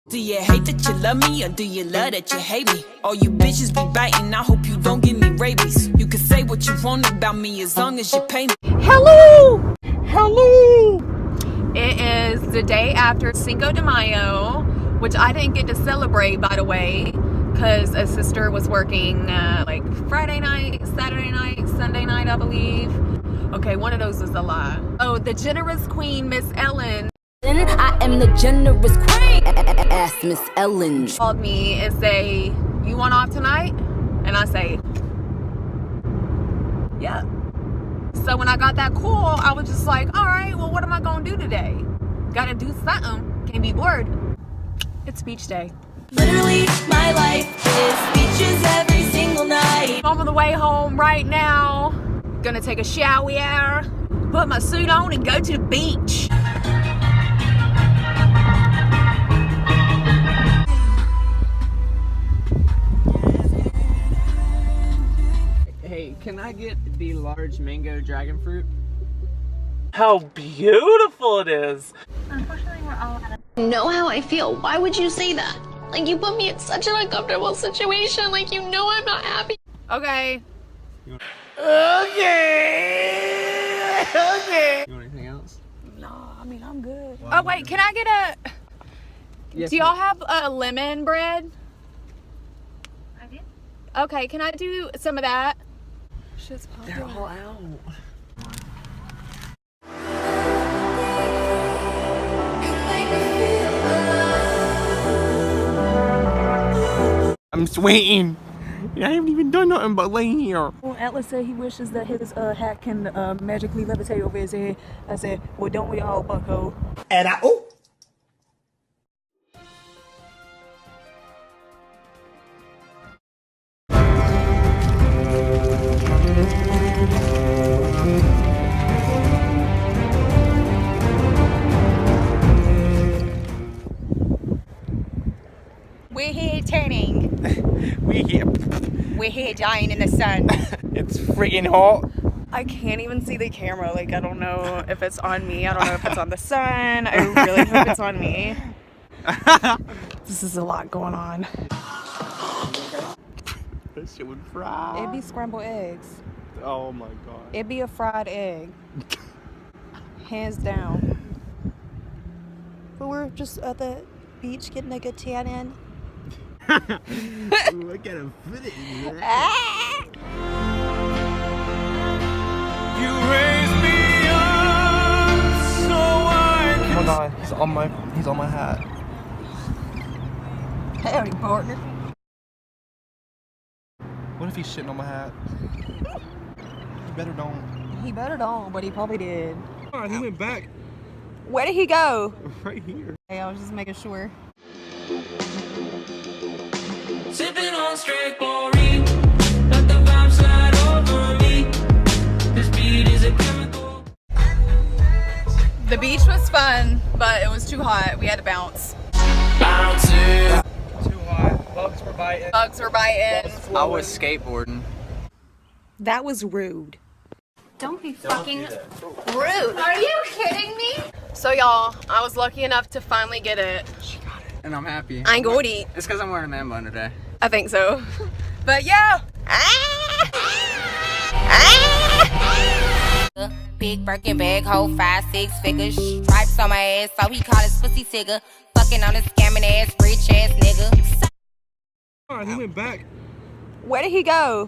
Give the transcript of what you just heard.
Do you hate that you love me, or do you love that you hate me? All you bitches be biting, I hope you don't give me rabies. You can say what you want about me as long as you pay me. Hello! Hello! It is the day after Cinco de Mayo, which I didn't get to celebrate, by the way, because a sister was working like Friday night, Saturday night, Sunday night, I believe. Okay, one of those was a lie. Oh, the generous queen, Miss Ellen. I am the generous queen. Ask Miss Ellen. Called me and say, "You want off tonight?" And I say, "Yeah." So when I got that call, I was just like, all right, well, what am I gonna do today? Gotta do something. Can't be bored. It's beach day. Literally, my life is beaches every single night. I'm on the way home right now. Gonna take a shower, put my suit on, and go to the beach. Hey, can I get the large mango dragon fruit? How beautiful it is! Unfortunately, we're all out of. Know how I feel. Why would you say that? Like, you put me in such an uncomfortable situation. Like, you know I'm not happy. Okay. Okay! You want anything else? No, I mean, I'm good. Oh, wait, can I get a... Yes, do y'all have a lemon bread? I did. Okay, can I do some of that? Shit's They're popular. all out. I'm waiting. I haven't even done nothing but laying here. Well, Atlas said he wishes that his hat can magically levitate over his head. I said, well, don't we all, bucko? And I, oh, We're here turning. We're here dying in the sun. It's friggin' hot. I can't even see the camera. Like, I don't know if it's on me. I don't know if it's on the sun. I really hope it's on me. This is a lot going on. That shit would fry. It'd be scrambled eggs. Oh my god. It'd be a fried egg. Hands down. But we're just at the beach getting a good tan in. ooh, I got a foot in that. You raised me up so I Oh my god, he's on my hat. Howdy, partner. What if he's shitting on my hat? You better don't. He better don't, but he probably did. Oh, he went back Where did he go? right here. Hey, I was just making sure. Sipping on straight chlorine, let the vibe slide over me. This beat is a chemical. The beach was fun, but it was too hot. We had to bounce. Bouncing. Too hot. Bugs were biting. Bugs were biting. I was skateboarding. That was rude. Don't be fucking rude. Are you kidding me? So y'all, I was lucky enough to finally get it. She got it. And I'm happy. I ain't going to eat. It's because I'm wearing a man bun today. I think so. But yeah. Big Birkin bag, hold 5-6 figures. Stripes on my ass, so he call his pussy tigger. Fucking on a scamming ass, rich ass nigga. Oh, he went back Where did he go?